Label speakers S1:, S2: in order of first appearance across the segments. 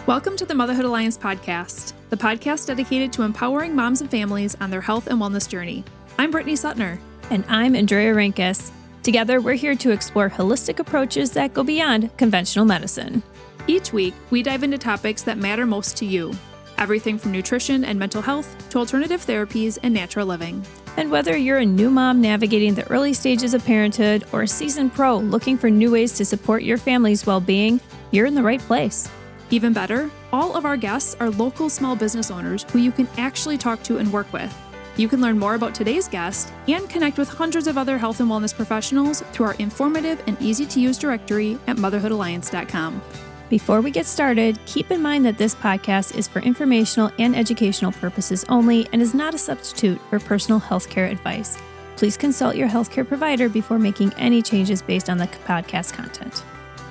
S1: Welcome to the Motherhood Alliance podcast, the podcast dedicated to empowering moms and families on their health and wellness journey. I'm Brittany Suttner.
S2: And I'm Andrea Rinkus. Together, we're here to explore holistic approaches that go beyond conventional medicine.
S1: Each week, we dive into topics that matter most to you. Everything from nutrition and mental health to alternative therapies and natural living.
S2: And whether you're a new mom navigating the early stages of parenthood or a seasoned pro looking for new ways to support your family's well-being, you're in the right place.
S1: Even better, all of our guests are local small business owners who you can actually talk to and work with. You can learn more about today's guest and connect with hundreds of other health and wellness professionals through our informative and easy-to-use directory at motherhoodalliance.com.
S2: Before we get started, keep in mind that this podcast is for informational and educational purposes only and is not a substitute for personal healthcare advice. Please consult your healthcare provider before making any changes based on the podcast content.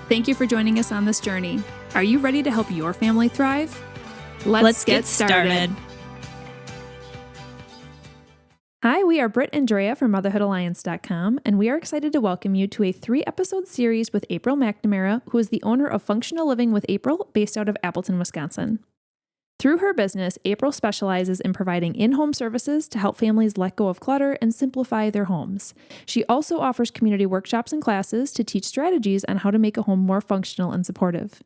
S1: Thank you for joining us on this journey. Are you ready to help your family thrive? Let's get started. Hi, we are Britt and Drea from motherhoodalliance.com, and we are excited to welcome you to a 3-episode series with April McNamara, who is the owner of Functional Living with April, based out of Appleton, Wisconsin. Through her business, April specializes in providing in-home services to help families let go of clutter and simplify their homes. She also offers community workshops and classes to teach strategies on how to make a home more functional and supportive.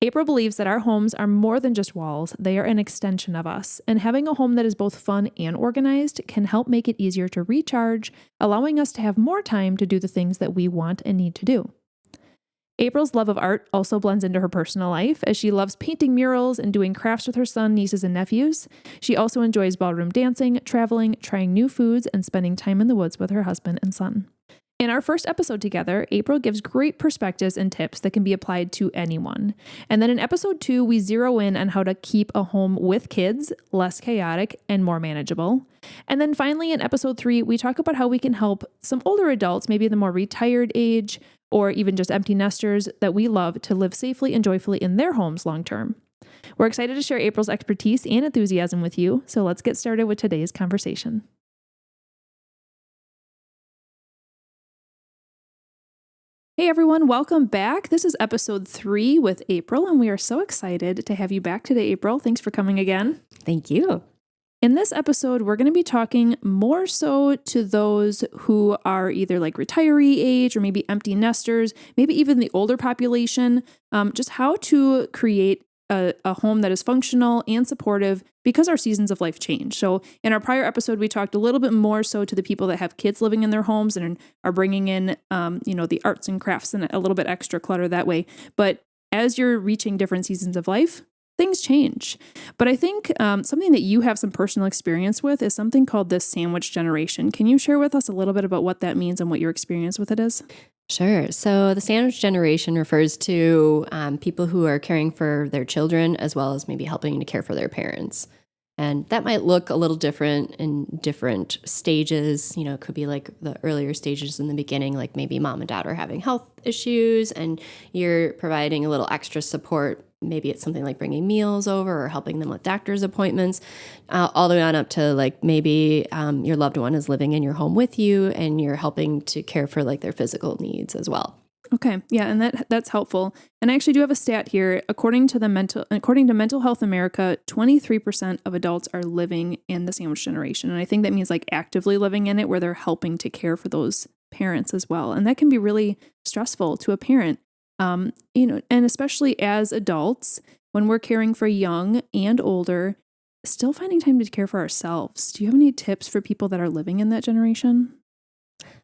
S1: April believes that our homes are more than just walls, they are an extension of us, and having a home that is both fun and organized can help make it easier to recharge, allowing us to have more time to do the things that we want and need to do. April's love of art also blends into her personal life, as she loves painting murals and doing crafts with her son, nieces, and nephews. She also enjoys ballroom dancing, traveling, trying new foods, and spending time in the woods with her husband and son. In our first episode together, April gives great perspectives and tips that can be applied to anyone. And then in episode 2, we zero in on how to keep a home with kids less chaotic and more manageable. And then finally, in episode 3, we talk about how we can help some older adults, maybe the more retired age, or even just empty nesters that we love, to live safely and joyfully in their homes long term. We're excited to share April's expertise and enthusiasm with you, so let's get started with today's conversation. Hey everyone, welcome back. This is episode 3 with April, and we are so excited to have you back today, April. Thanks for coming again.
S3: Thank you.
S1: In this episode, we're going to be talking more so to those who are either like retiree age or maybe empty nesters, maybe even the older population, just how to create a home that is functional and supportive because our seasons of life change. So in our prior episode, we talked a little bit more so to the people that have kids living in their homes and are bringing in, the arts and crafts and a little bit extra clutter that way. But as you're reaching different seasons of life, things change. But I think something that you have some personal experience with is something called the sandwich generation. Can you share with us a little bit about what that means and what your experience with it is?
S3: Sure. So the sandwich generation refers to people who are caring for their children as well as maybe helping to care for their parents. And that might look a little different in different stages. You know, it could be like the earlier stages in the beginning, like maybe mom and dad are having health issues and you're providing a little extra support. Maybe it's something like bringing meals over or helping them with doctor's appointments, all the way on up to like maybe your loved one is living in your home with you and you're helping to care for like their physical needs as well.
S1: Okay. Yeah. And that's helpful. And I actually do have a stat here. According to Mental Health America, 23% of adults are living in the sandwich generation. And I think that means like actively living in it, where they're helping to care for those parents as well. And that can be really stressful to a parent. And especially as adults, when we're caring for young and older, still finding time to care for ourselves. Do you have any tips for people that are living in that generation?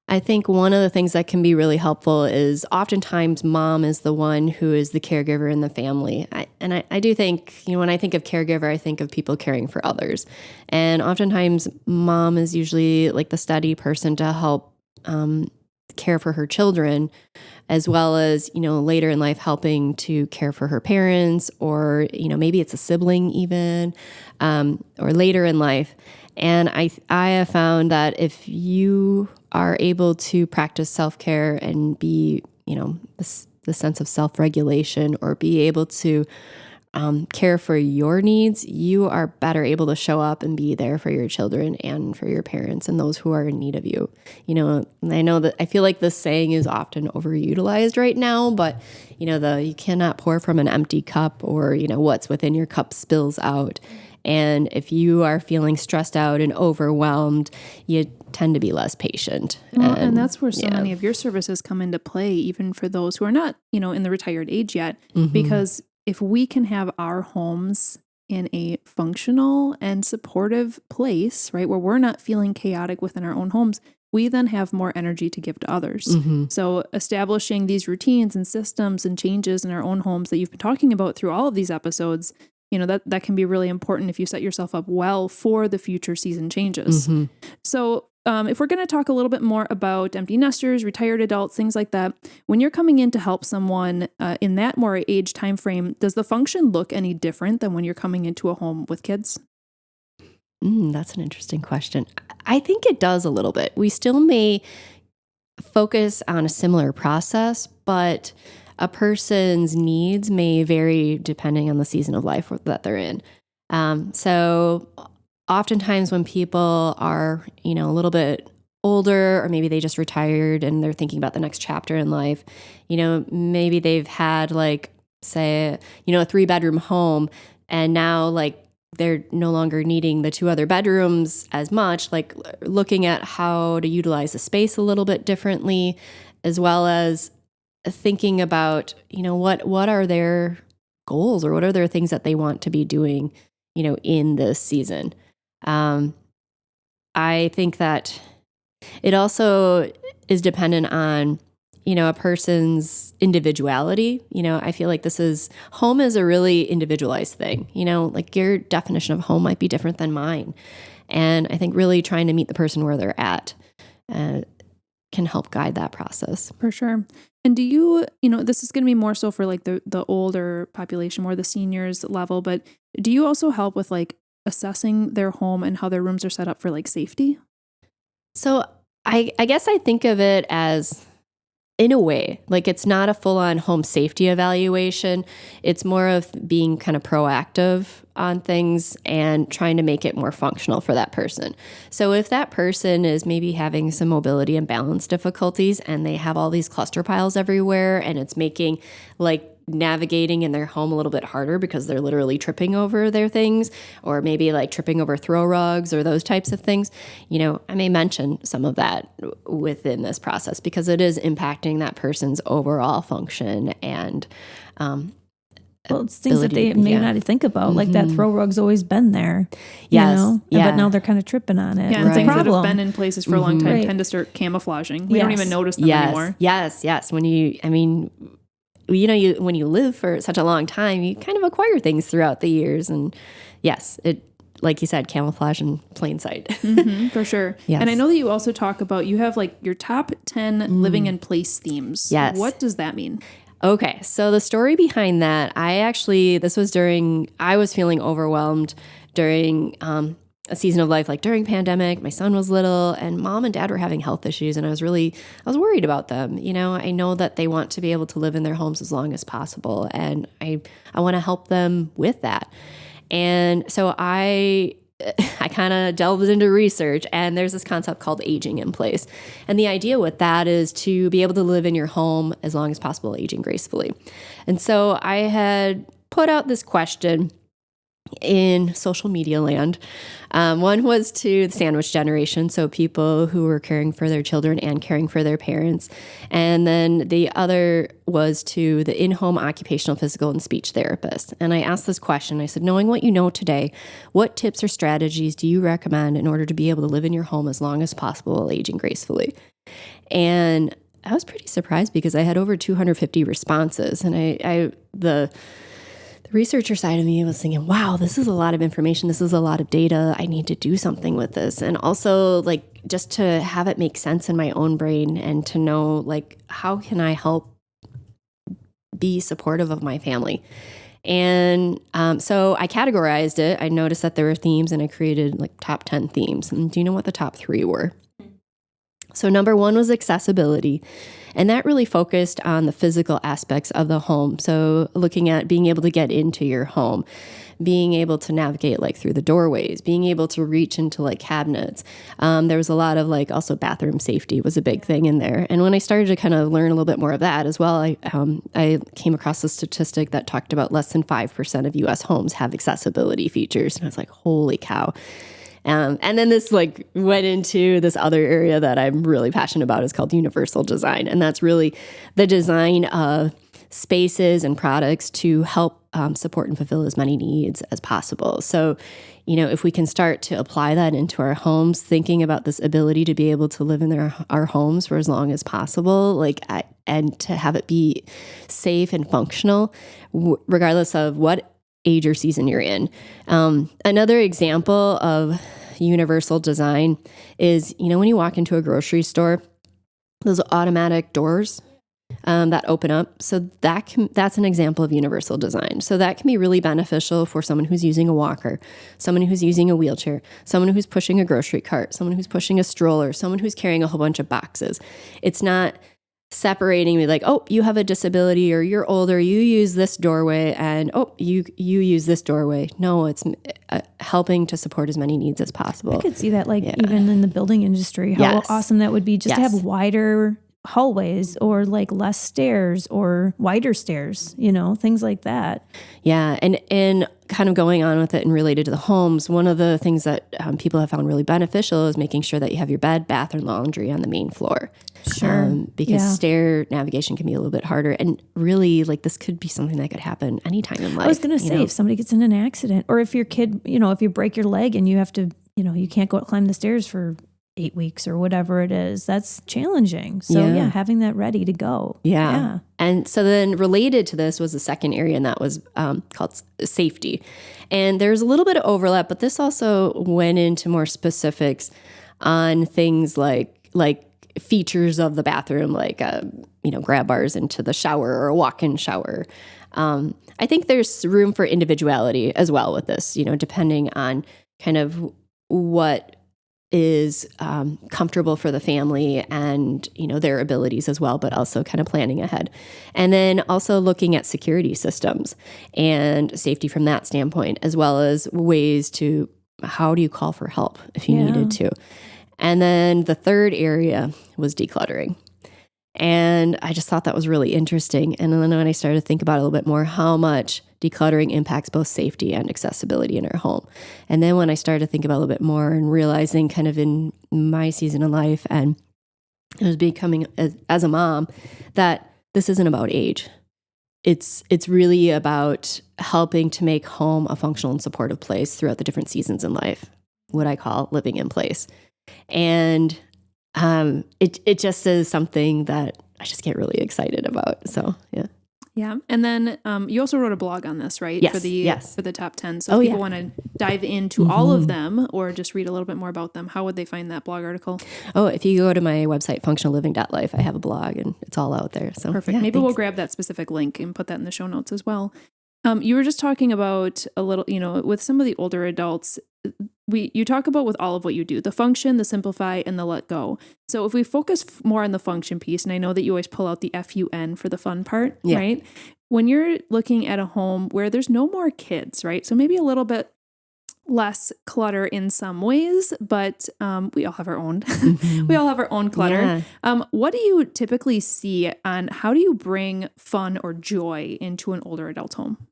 S3: I think one of the things that can be really helpful is oftentimes mom is the one who is the caregiver in the family. I do think, when I think of caregiver, I think of people caring for others. And oftentimes mom is usually like the steady person to help care for her children, as well as, later in life helping to care for her parents, or, maybe it's a sibling even, or later in life. And I have found that if you are able to practice self-care and be, the sense of self-regulation, or be able to care for your needs, you are better able to show up and be there for your children and for your parents and those who are in need of you. I know that I feel like this saying is often overutilized right now, but you cannot pour from an empty cup, or what's within your cup spills out. And if you are feeling stressed out and overwhelmed, you tend to be less patient.
S1: Well, and that's where so many of your services come into play, even for those who are not, in the retired age yet, because if we can have our homes in a functional and supportive place, right, where we're not feeling chaotic within our own homes, we then have more energy to give to others. So establishing these routines and systems and changes in our own homes that you've been talking about through all of these episodes, that can be really important if you set yourself up well for the future season changes. So if we're going to talk a little bit more about empty nesters, retired adults, things like that, when you're coming in to help someone in that more age time frame, does the function look any different than when you're coming into a home with kids?
S3: That's an interesting question. I think it does a little bit. We still may focus on a similar process, but a person's needs may vary depending on the season of life that they're in. So oftentimes when people are, a little bit older, or maybe they just retired and they're thinking about the next chapter in life, maybe they've had say, a 3-bedroom home, and now they're no longer needing the 2 other bedrooms as much, looking at how to utilize the space a little bit differently, as well as thinking about, what are their goals, or what are their things that they want to be doing, in this season. I think that it also is dependent on, a person's individuality. I feel like home is a really individualized thing, your definition of home might be different than mine. And I think really trying to meet the person where they're at can help guide that process.
S1: For sure. And do you, this is going to be more so for the older population, more the seniors level, but do you also help with assessing their home and how their rooms are set up for safety?
S3: So I guess I think of it as, in a way, it's not a full-on home safety evaluation. It's more of being kind of proactive on things and trying to make it more functional for that person. So if that person is maybe having some mobility and balance difficulties, and they have all these cluster piles everywhere, and it's making navigating in their home a little bit harder because they're literally tripping over their things, or maybe tripping over throw rugs or those types of things, I may mention some of that within this process, because it is impacting that person's overall function and
S2: it's things that they may not think about, that throw rug's always been there.
S3: Yes.
S2: But now they're kind of tripping on it.
S1: Yeah, and things that have been in places for a long time tend to start camouflaging. We don't even notice them anymore.
S3: Yes. When when you live for such a long time, you kind of acquire things throughout the years. And yes, it, like you said, camouflage in plain sight.
S1: For sure.
S3: Yes.
S1: And I know that you also talk about, you have your top 10 living in place themes.
S3: Yes.
S1: What does that mean?
S3: Okay. So the story behind that, I was feeling overwhelmed during a season of life, during pandemic. My son was little, and mom and dad were having health issues, and I was worried about them. I know that they want to be able to live in their homes as long as possible, and I want to help them with that. And so I kind of delved into research, and there's this concept called aging in place. And the idea with that is to be able to live in your home as long as possible, aging gracefully. And so I had put out this question in social media land. One was to the sandwich generation, so people who were caring for their children and caring for their parents. And then the other was to the in-home occupational, physical, and speech therapist. And I asked this question. I said, knowing what you know today, what tips or strategies do you recommend in order to be able to live in your home as long as possible while aging gracefully? And I was pretty surprised because I had over 250 responses. And the researcher side of me was thinking, wow, this is a lot of information. This is a lot of data. I need to do something with this. And also just to have it make sense in my own brain and to know how can I help be supportive of my family? And so I categorized it. I noticed that there were themes, and I created top 10 themes. And do you know what the top 3 were? So number one was accessibility. And that really focused on the physical aspects of the home. So looking at being able to get into your home, being able to navigate like through the doorways, being able to reach into like cabinets. There was a lot of like also bathroom safety was a big thing in there. And when I started to kind of learn a little bit more of that as well, I came across a statistic that talked about less than 5% of US homes have accessibility features. And I was like, holy cow. And then this like went into this other area that I'm really passionate about is called universal design. And that's really the design of spaces and products to help support and fulfill as many needs as possible. So, if we can start to apply that into our homes, thinking about this ability to be able to live in our homes for as long as possible, and to have it be safe and functional, regardless of what age or season you're in. Another example of universal design is, when you walk into a grocery store, those automatic doors that open up. So that's an example of universal design. So that can be really beneficial for someone who's using a walker, someone who's using a wheelchair, someone who's pushing a grocery cart, someone who's pushing a stroller, someone who's carrying a whole bunch of boxes. It's not separating me like, oh, you have a disability or you're older, you use this doorway, and oh, you use this doorway. No, it's helping to support as many needs as possible.
S2: I could see that even in the building industry, how awesome that would be just to have wider hallways or like less stairs or wider stairs, things like that.
S3: Yeah. And kind of going on with it and related to the homes, one of the things that people have found really beneficial is making sure that you have your bed, bath, and laundry on the main floor.
S2: Sure.
S3: Because stair navigation can be a little bit harder. And really, this could be something that could happen anytime in life.
S2: I was going to say, if somebody gets in an accident, or if your kid, if you break your leg and you have to, you can't go climb the stairs for 8 weeks or whatever it is, that's challenging. So having that ready to go.
S3: Yeah. And so then related to this was the second area, and that was called safety. And there's a little bit of overlap, but this also went into more specifics on things like features of the bathroom, grab bars into the shower or a walk-in shower. I think there's room for individuality as well with this, depending on kind of what is comfortable for the family and, their abilities as well, but also kind of planning ahead. And then also looking at security systems and safety from that standpoint, as well as ways to, how do you call for help if you needed to? And then the third area was decluttering. And I just thought that was really interesting. And then when I started to think about it a little bit more, how much decluttering impacts both safety and accessibility in our home. And then when I started to think about it a little bit more and realizing kind of in my season of life, and it was becoming as a mom, that this isn't about age. It's really about helping to make home a functional and supportive place throughout the different seasons in life, what I call living in place. And it just is something that I just get really excited about. So, yeah.
S1: Yeah. And then you also wrote a blog on this, right?
S3: Yes.
S1: For the top 10. So if people want to dive into all of them or just read a little bit more about them, how would they find that blog article?
S3: Oh, if you go to my website, functionalliving.life, I have a blog and it's all out there. So
S1: perfect. Maybe we'll grab that specific link and put that in the show notes as well. You were just talking about a little, with some of the older adults, you talk about with all of what you do, the function, the simplify, and the let go. So if we focus more on the function piece, and I know that you always pull out the FUN for the fun part, right? When you're looking at a home where there's no more kids, right? So maybe a little bit less clutter in some ways, but we all have our own. We all have our own clutter. Yeah. What do you typically see on how do you bring fun or joy into an older adult home?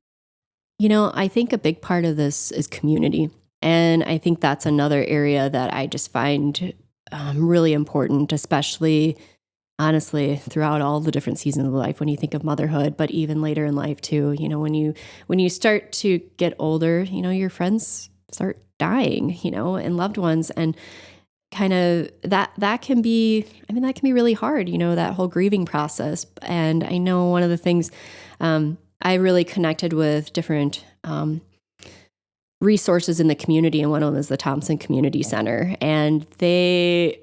S3: I think a big part of this is community. And I think that's another area that I just find really important, especially, honestly, throughout all the different seasons of life, when you think of motherhood, but even later in life too. When you start to get older, your friends start dying, and loved ones, and kind of that can be really hard, that whole grieving process. And I know one of the things I really connected with different resources in the community, and one of them is the Thompson Community Center, and they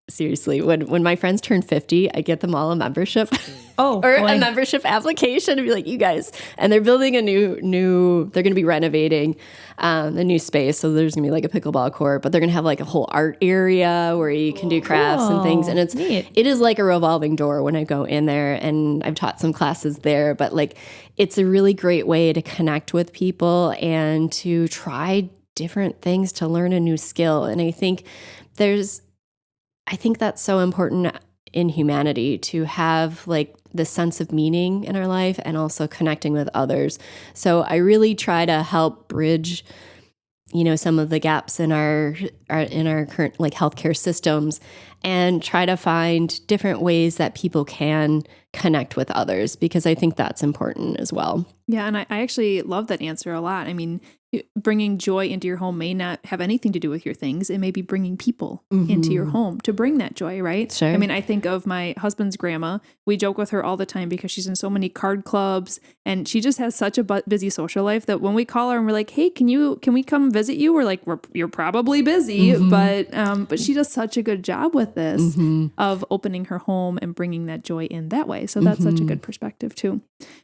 S3: seriously, when my friends turn 50, I get them all a membership.
S2: Oh,
S3: or
S2: boy.
S3: a membership application and be like, you guys, and they're building a new, they're going to be renovating a new space. So there's going to be like a pickleball court, but they're going to have like a whole art area where you can do crafts and things. And
S2: Cool. Neat.
S3: it is like a revolving door when I go in there, and I've taught some classes there, but like, it's a really great way to connect with people and to try different things to learn a new skill. And I think that's so important in humanity, to have like the sense of meaning in our life and also connecting with others. So I really try to help bridge, some of the gaps in our current like healthcare systems, and try to find different ways that people can connect with others, because I think that's important as well.
S1: Yeah, and I actually love that answer a lot. I mean, bringing joy into your home may not have anything to do with your things. It may be bringing people into your home to bring that joy, right?
S3: Sure.
S1: I mean, I think of my husband's grandma. We joke with her all the time because she's in so many card clubs, and she just has such a busy social life that when we call her and we're like, hey, can we come visit you? We're like, you're probably busy, but she does such a good job with this of opening her home and bringing that joy in that way. So that's such a good perspective too.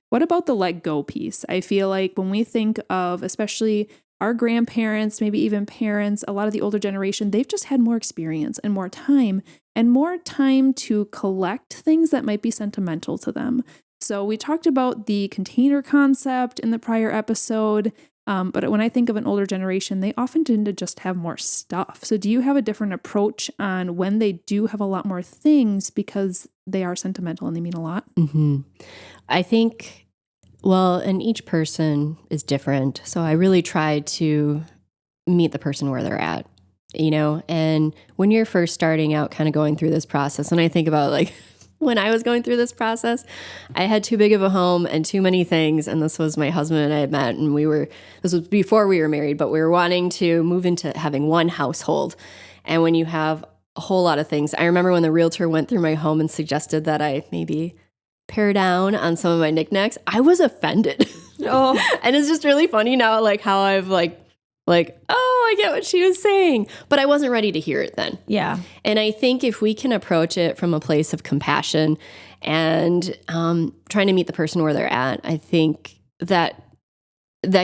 S1: What about the let go piece? I feel like when we think of, especially our grandparents, maybe even parents, a lot of the older generation, they've just had more experience and more time to collect things that might be sentimental to them. So we talked about the container concept in the prior episode, but when I think of an older generation, they often tend to just have more stuff. So do you have a different approach on when they do have a lot more things because they are sentimental and they mean a lot?
S3: I think, and each person is different. So I really try to meet the person where they're at, and when you're first starting out kind of going through this process, and I think about like when I was going through this process, I had too big of a home and too many things. And this was my husband and I had met, and this was before we were married, but we were wanting to move into having one household. And when you have a whole lot of things, I remember when the realtor went through my home and suggested that I maybe pare down on some of my knickknacks, I was offended.
S2: Oh,
S3: and it's just really funny now, like how I've like, oh, I get what she was saying, but I wasn't ready to hear it then.
S2: yeah.
S3: And I think if we can approach it from a place of compassion and trying to meet the person where they're at, I think that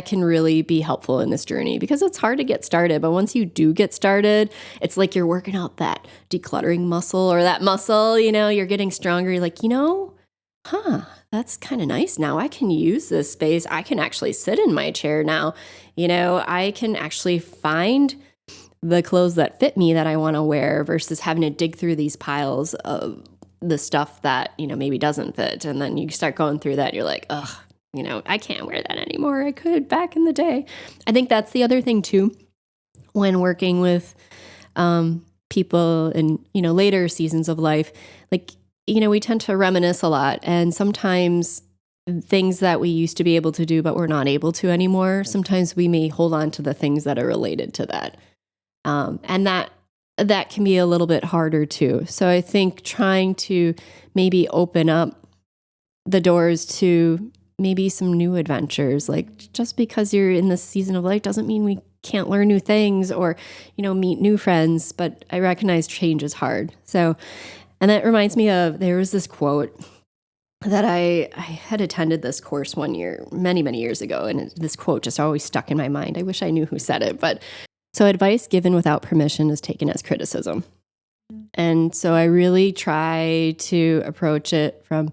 S3: can really be helpful in this journey, because it's hard to get started. But once you do get started, it's like you're working out that decluttering muscle, or that muscle, you're getting stronger. You're like, that's kind of nice. Now I can use this space. I can actually sit in my chair now. I can actually find the clothes that fit me that I want to wear, versus having to dig through these piles of the stuff that, maybe doesn't fit. And then you start going through that. You're like, ugh, I can't wear that anymore. I could back in the day. I think that's the other thing too, when working with people in, later seasons of life, like, we tend to reminisce a lot, and sometimes things that we used to be able to do but we're not able to anymore, sometimes we may hold on to the things that are related to that. And that can be a little bit harder too. So I think trying to maybe open up the doors to maybe some new adventures, like just because you're in this season of life doesn't mean we can't learn new things or, meet new friends, but I recognize change is hard. So, and that reminds me of, there was this quote that I had attended this course one year, many, many years ago. And this quote just always stuck in my mind. I wish I knew who said it, but so advice given without permission is taken as criticism. And so I really try to approach it from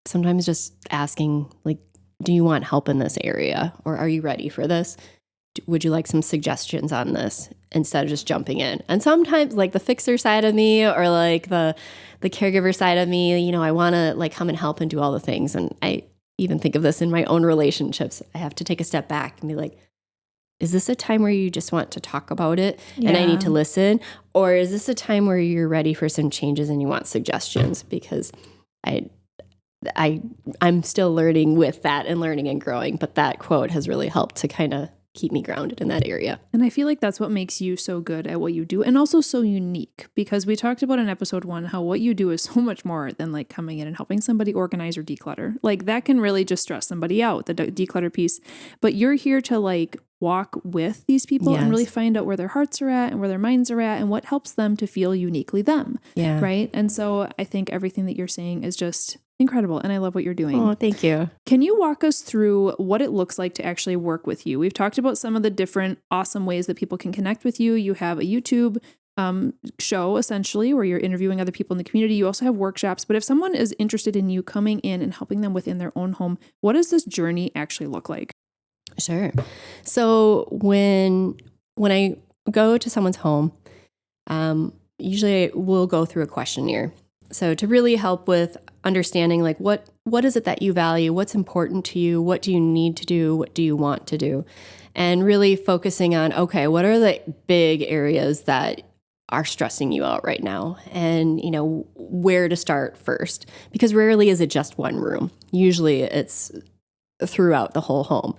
S3: sometimes just asking, like, do you want help in this area? Or are you ready for this? Would you like some suggestions on this, instead of just jumping in? And sometimes like the fixer side of me, or like the caregiver side of me, I want to like come and help and do all the things. And I even think of this in my own relationships. I have to take a step back and be like, is this a time where you just want to talk about it and I need to listen? Or is this a time where you're ready for some changes and you want suggestions? Because I'm still learning with that and learning and growing, but that quote has really helped to kind of keep me grounded in that area.
S1: And I feel like that's what makes you so good at what you do, and also so unique, because we talked about in episode 1 how what you do is so much more than like coming in and helping somebody organize or declutter. Like that can really just stress somebody out, the declutter piece. But you're here to like walk with these people and really find out where their hearts are at and where their minds are at and what helps them to feel uniquely them.
S3: Yeah.
S1: Right. And so I think everything that you're saying is just incredible. And I love what you're doing.
S3: Oh, thank you.
S1: Can you walk us through what it looks like to actually work with you? We've talked about some of the different awesome ways that people can connect with you. You have a YouTube show essentially where you're interviewing other people in the community. You also have workshops. But if someone is interested in you coming in and helping them within their own home, what does this journey actually look like?
S3: Sure. So when I go to someone's home, usually we'll go through a questionnaire. So to really help with understanding like what is it that you value, what's important to you, what do you need to do, what do you want to do, and really focusing on, okay, what are the big areas that are stressing you out right now, and where to start first, because rarely is it just one room. Usually it's throughout the whole home.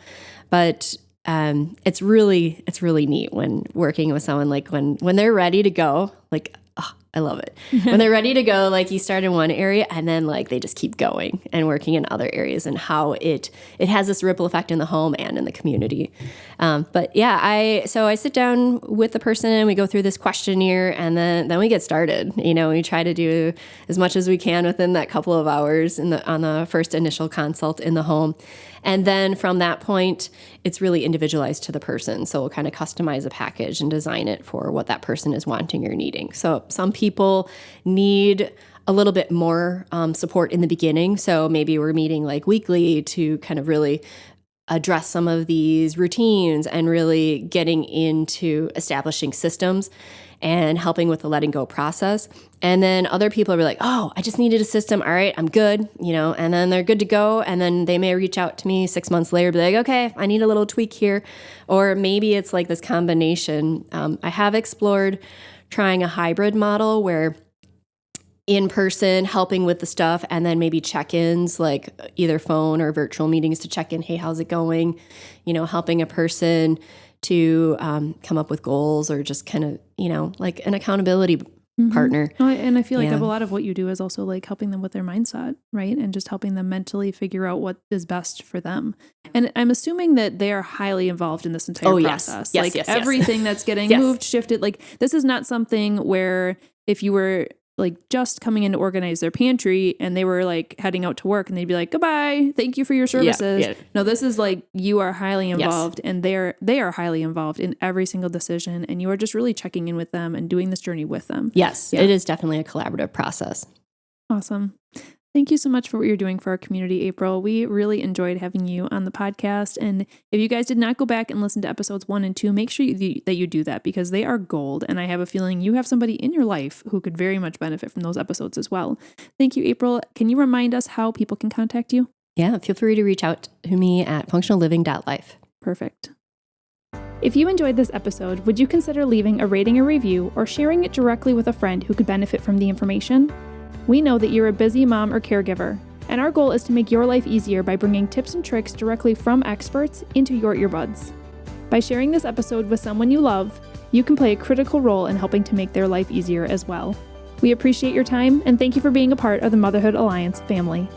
S3: But it's really neat when working with someone, like when they're ready to go, like, oh, I love it. When they're ready to go, like you start in one area and then like they just keep going and working in other areas, and how it has this ripple effect in the home and in the community. But yeah, I sit down with the person and we go through this questionnaire, and then we get started. We try to do as much as we can within that couple of hours on the first initial consult in the home. And then from that point, it's really individualized to the person. So we'll kind of customize a package and design it for what that person is wanting or needing. So some people need a little bit more support in the beginning. So maybe we're meeting like weekly to kind of really address some of these routines and really getting into establishing systems and helping with the letting go process. And then other people are like, oh, I just needed a system. All right, I'm good, and then they're good to go. And then they may reach out to me 6 months later, be like, okay, I need a little tweak here. Or maybe it's like this combination. I have explored trying a hybrid model where in person helping with the stuff, and then maybe check-ins, like either phone or virtual meetings to check in, hey, how's it going? Helping a person to come up with goals, or just kind of, like an accountability partner.
S1: Oh, and I feel like a lot of what you do is also like helping them with their mindset, right? And just helping them mentally figure out what is best for them. And I'm assuming that they are highly involved in this entire process.
S3: Yes,
S1: everything that's getting moved, shifted. Like this is not something where if you were like just coming in to organize their pantry and they were like heading out to work and they'd be like, goodbye, thank you for your services. Yeah. No, this is like you are highly involved and they are highly involved in every single decision, and you are just really checking in with them and doing this journey with them.
S3: Yes, it is definitely a collaborative process.
S1: Awesome. Thank you so much for what you're doing for our community, April. We really enjoyed having you on the podcast. And if you guys did not go back and listen to episodes 1 and 2, make sure that you do that, because they are gold. And I have a feeling you have somebody in your life who could very much benefit from those episodes as well. Thank you, April. Can you remind us how people can contact you?
S3: Yeah, feel free to reach out to me at functionalliving.life.
S1: Perfect. If you enjoyed this episode, would you consider leaving a rating or review or sharing it directly with a friend who could benefit from the information? We know that you're a busy mom or caregiver, and our goal is to make your life easier by bringing tips and tricks directly from experts into your earbuds. By sharing this episode with someone you love, you can play a critical role in helping to make their life easier as well. We appreciate your time, and thank you for being a part of the Motherhood Alliance family.